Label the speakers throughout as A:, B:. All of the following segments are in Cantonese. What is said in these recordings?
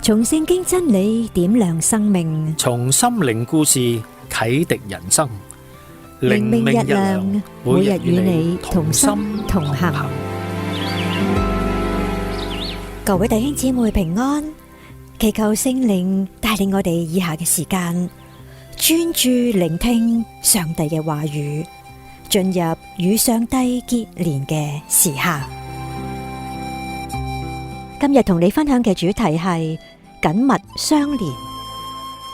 A: 從聖經真理點亮生命，
B: 從心靈故事啟迪人生。
A: 靈命日亮，每日與你同心同行。各位弟兄姊妹平安，祈求聖靈帶領我哋以下嘅時間，專注聆聽上帝嘅話語，進入與上帝結連嘅時刻。今日同你分享嘅主題係緊密相連。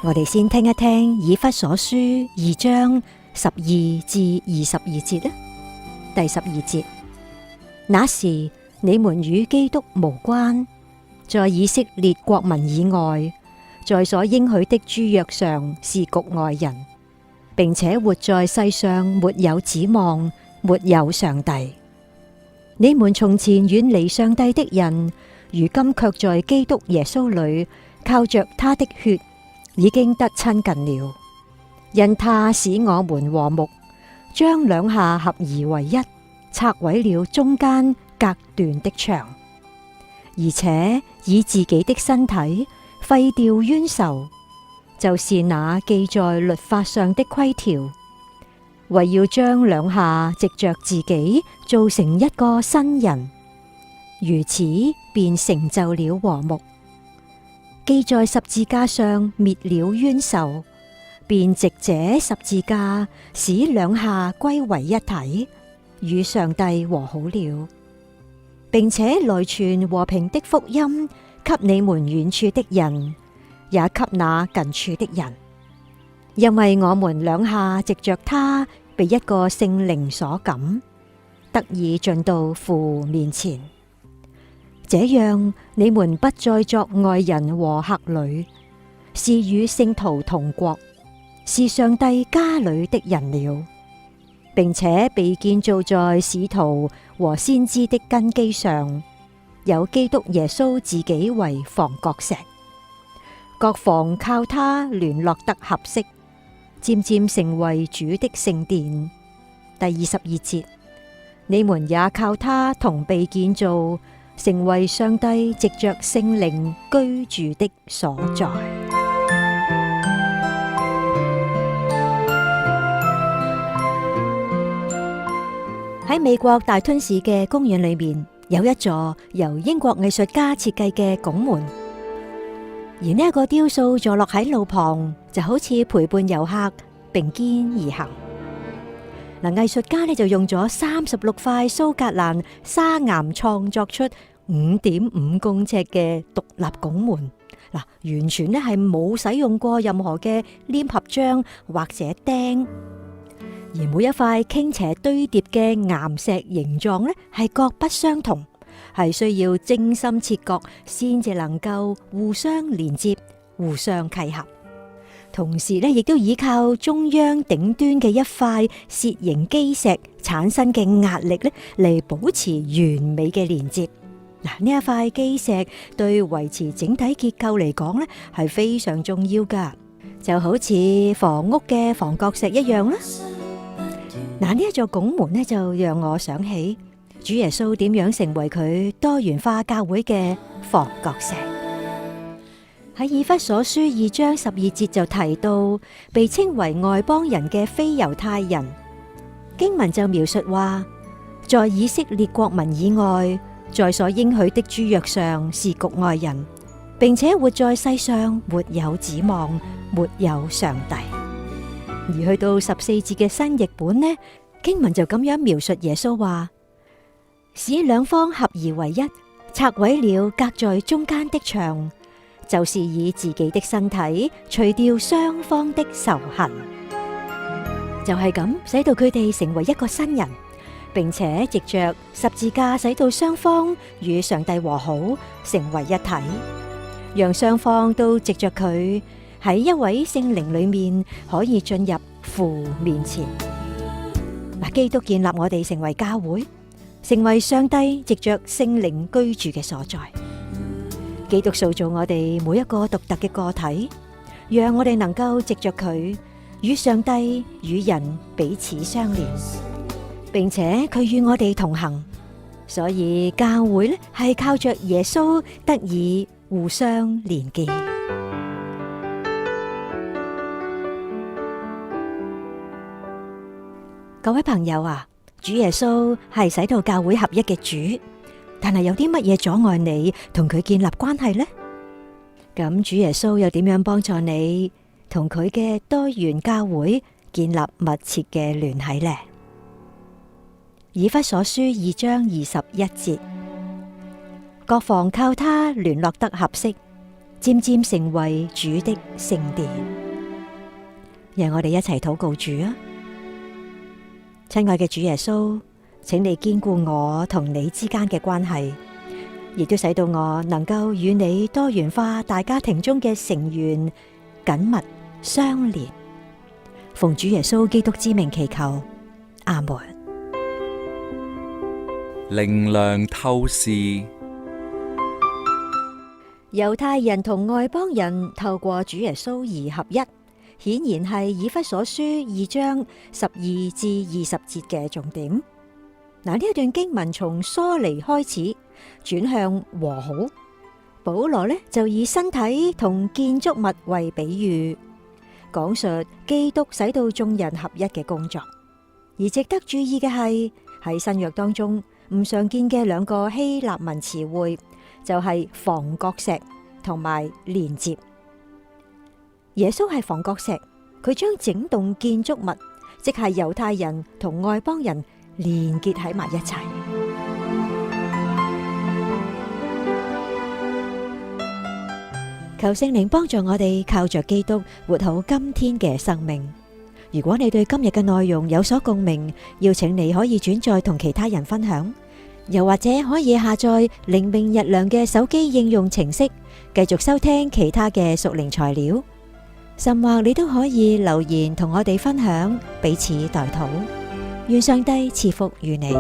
A: 我哋先聽一聽以弗所書2章12至22節啦。第12節，那時你們與基督無關，在以色列國民以外，在所應許的諸約上是局外人，並且活在世上沒有指望，沒有上帝。你們從前遠離上帝的人，如今卻在基督耶穌裏靠着他的血已經得親近了，因他使我們和睦，將兩下合而為一，拆毀了中間隔斷的牆，而且以自己的身體廢掉冤仇，就是那記在律法上的規條，為要將兩下藉着自己造成一個新人，如此便成就了和睦。既在十字架上滅了冤仇，便藉這十字架使兩下歸為一體，與上帝和好了，並且來傳和平的福音給你們遠處的人，也給那近處的人，因為我們兩下藉着他被一個聖靈所感，得以進到父面前。這樣你們不再作外人和客旅，是與聖徒同國，是上帝家裏的人了，並且被建造在使徒和先知的根基上，有基督耶穌自己為房角石，各房靠他聯絡得合適，漸漸成為主的聖殿。第22節，你們也靠他同被建造，成為上帝藉着聖靈居住的所在。喺美國大敦市嘅公園裏面，有一座由英國藝術家設計嘅拱門，而呢一個雕塑坐落喺路旁，就好似陪伴遊客並肩而行。藝術家就用咗36塊蘇格蘭砂岩創作出5.5公尺嘅獨立拱門，完全係冇使用過任何嘅黏合漿或者釘，而每一塊傾斜堆疊嘅岩石形狀係各不相同，係需要精心切割先至能夠互相連接、互相契合。同時亦都依靠中央頂端嘅一塊楔形基石產生嘅壓力嚟保持完美嘅連接。呢一塊基石對維持整體結構嚟講係非常重要噶，就好似房屋嘅房角石一樣啦。呢一座拱門就讓我想起主耶穌點樣成為佢多元化教會嘅房角石。喺以弗所書2章12節就提到，被稱為外邦人嘅非猶太人，經文就描述話，在以色列國民以外，在所應許的諸約上是局外人，並且活在世上沒有指望，沒有上帝。而去到14節嘅新譯本經文就咁樣描述耶穌話，使兩方合而為一，拆毀了隔在中間的牆，就是以自己的身體除掉雙方的仇恨，就係咁使到佢哋成為一個新人，並且藉着十字架使到雙方與上帝和好，成為一體，讓雙方都藉着佢喺一位聖靈裏面可以進入父面前。基督建立我哋成為教會，成為上帝藉着聖靈居住嘅所在。基督塑造我哋每一個獨特嘅個體，讓我哋能夠藉着佢與上帝與人彼此相連，並且佢與我哋同行。所以教會係靠着耶穌得以互相連結。各位朋友啊，主耶穌係使到教會合一嘅主，但係有啲乜嘢阻礙你同佢建立關係呢？咁主耶穌又點樣幫助你同佢嘅多元教會建立密切嘅聯繫呢？以弗所書2章21節，各房靠他聯絡得合適，漸漸成為主的聖殿。讓我哋一齊禱告主啊！親愛嘅主耶穌，請你堅固我同你之間嘅關係，亦都使到我能夠與你多元化大家庭中嘅成員緊密相連。奉主耶穌基督之名祈求，阿門。
C: 靈糧透視。
A: 猶太人同外邦人透過主耶穌而合一，顯然係以弗所書2章12至20節嘅重點。嗱，呢一段經文從疏離開始，轉向和好。保羅呢就以身體同建築物為比喻，講述基督使到眾人合一嘅工作。而值得注意嘅係喺新約當中唔常見嘅兩個希臘文詞彙，就係房角石同埋連接。耶穌係房角石，佢將整棟建築物，即係猶太人同外邦人連結喺埋一齊。求聖靈幫助我哋靠着基督活好今天嘅生命。如果你對今日嘅內容有所共鳴，邀請你可以轉載同其他人分享，又或者可以下載靈命日糧嘅手機應用程式，繼續收聽其他嘅屬靈材料。甚或你都可以留言同我哋分享，彼此代禱。願上帝賜福於你。